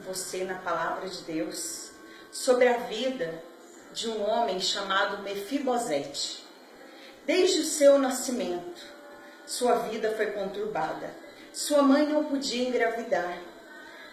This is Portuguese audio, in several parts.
você na palavra de Deus sobre a vida de um homem chamado Mefibosete. Desde o seu nascimento, sua vida foi conturbada. Sua mãe não podia engravidar.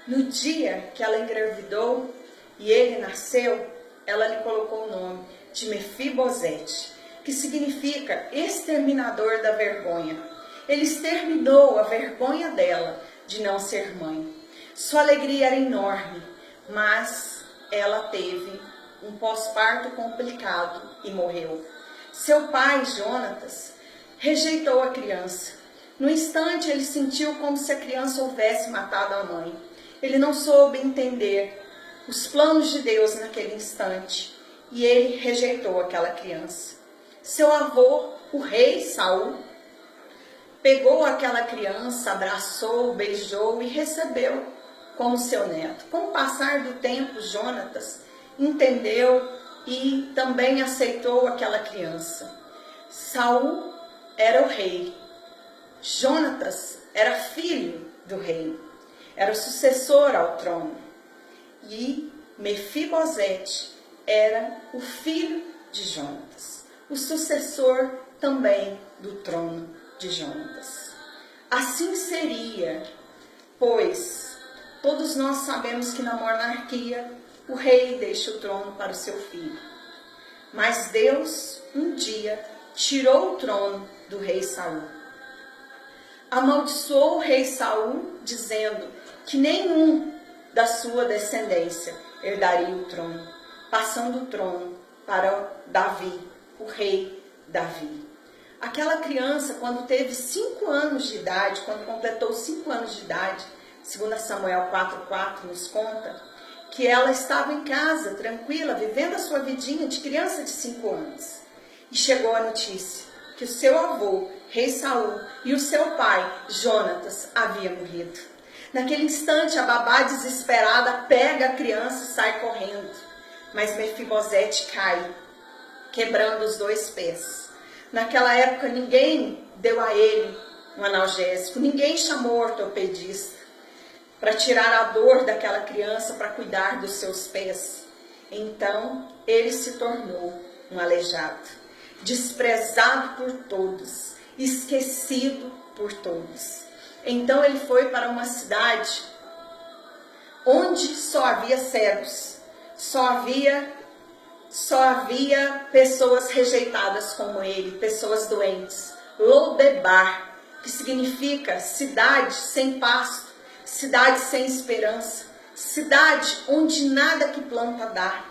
No dia que ela engravidou e ele nasceu, ela lhe colocou o nome de Mefibosete, que significa exterminador da vergonha. Ele exterminou a vergonha dela de não ser mãe. Sua alegria era enorme, mas ela teve um pós-parto complicado e morreu. Seu pai, Jonatas, rejeitou a criança. No instante, ele sentiu como se a criança houvesse matado a mãe. Ele não soube entender os planos de Deus naquele instante e ele rejeitou aquela criança. Seu avô, o rei Saul, pegou aquela criança, abraçou, beijou e recebeu como seu neto. Com o passar do tempo, Jonatas entendeu e também aceitou aquela criança. Saul era o rei. Jonatas era filho do rei. Era o sucessor ao trono. E Mefibosete era o filho de Jonatas, o sucessor também do trono de Jonatas. Assim seria, pois todos nós sabemos que na monarquia o rei deixa o trono para o seu filho. Mas Deus um dia tirou o trono do rei Saul. Amaldiçoou o rei Saul, dizendo que nenhum da sua descendência herdaria o trono, passando o trono para Davi, o rei Davi. Aquela criança, quando teve 5 anos de idade, quando completou 5 anos de idade, 2 Samuel 4,4 nos conta que ela estava em casa, tranquila, vivendo a sua vidinha de criança de 5 anos. E chegou a notícia que o seu avô, rei Saul, e o seu pai, Jonatas, haviam morrido. Naquele instante, a babá desesperada pega a criança e sai correndo. Mas Mefibosete cai, quebrando os 2 pés. Naquela época, ninguém deu a ele um analgésico, ninguém chamou ortopedista para tirar a dor daquela criança, para cuidar dos seus pés. Então, ele se tornou um aleijado, desprezado por todos, esquecido por todos. Então, ele foi para uma cidade onde só havia cegos, só havia pessoas rejeitadas como ele, pessoas doentes. Lodebar, que significa cidade sem pasto, cidade sem esperança, cidade onde nada que planta dá.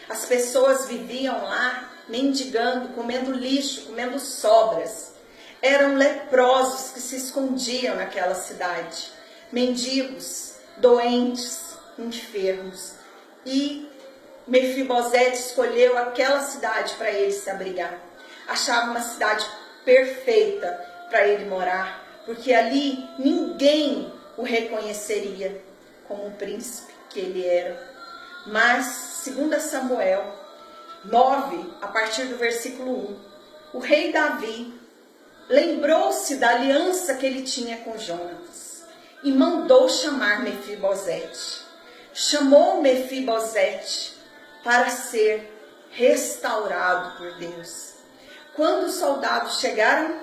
As pessoas viviam lá mendigando, comendo lixo, comendo sobras. Eram leprosos que se escondiam naquela cidade, mendigos, doentes, enfermos. E Mefibosete escolheu aquela cidade para ele se abrigar. Achava uma cidade perfeita para ele morar, porque ali ninguém o reconheceria como o príncipe que ele era. Mas, 2 Samuel 9, a partir do versículo 1, o rei Davi lembrou-se da aliança que ele tinha com Jonatas e mandou chamar Mefibosete. Chamou Mefibosete para ser restaurado por Deus. Quando os soldados chegaram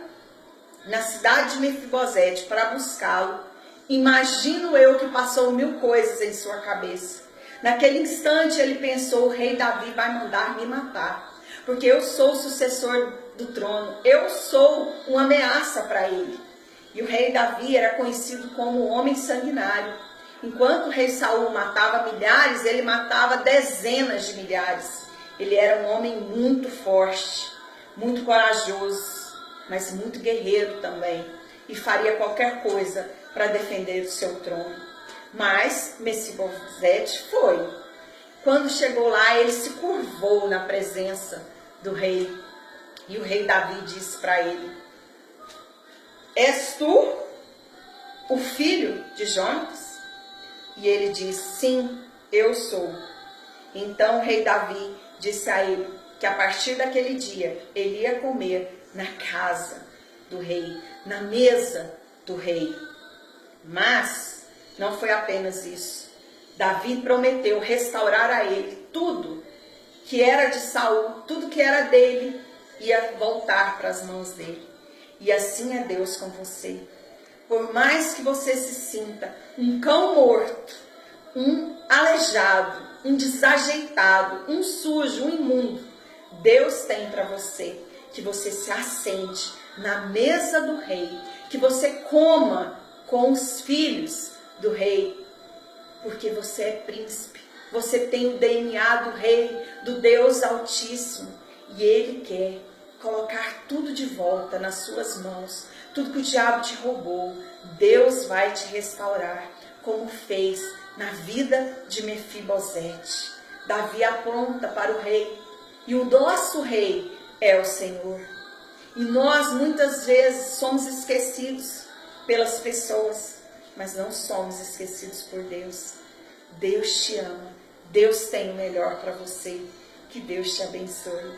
na cidade de Mefibosete para buscá-lo, imagino eu que passou 1000 coisas em sua cabeça. Naquele instante ele pensou: o rei Davi vai mandar me matar, porque eu sou o sucessor do trono, eu sou uma ameaça para ele. E o rei Davi era conhecido como o homem sanguinário. Enquanto o rei Saul matava milhares, ele matava dezenas de milhares. Ele era um homem muito forte, muito corajoso, mas muito guerreiro também, e faria qualquer coisa para defender o seu trono. Mas Mefibosete foi. Quando chegou lá, ele se curvou na presença do rei. E o rei Davi disse para ele: és tu o filho de Jonatas? E ele disse: sim, eu sou. Então o rei Davi disse a ele que a partir daquele dia ele ia comer na casa do rei, na mesa do rei. Mas não foi apenas isso. Davi prometeu restaurar a ele tudo que era de Saul, tudo que era dele, ia voltar para as mãos dele. E assim é Deus com você. Por mais que você se sinta um cão morto, um aleijado, um desajeitado, um sujo, um imundo, Deus tem para você que você se assente na mesa do rei, que você coma com os filhos do rei, porque você é príncipe, você tem o DNA do rei, do Deus Altíssimo, e ele quer colocar tudo de volta nas suas mãos, tudo que o diabo te roubou, Deus vai te restaurar, como fez na vida de Mefibosete. Davi aponta para o rei, e o nosso rei é o Senhor. E nós muitas vezes somos esquecidos pelas pessoas, mas não somos esquecidos por Deus. Deus te ama, Deus tem o melhor para você. Que Deus te abençoe.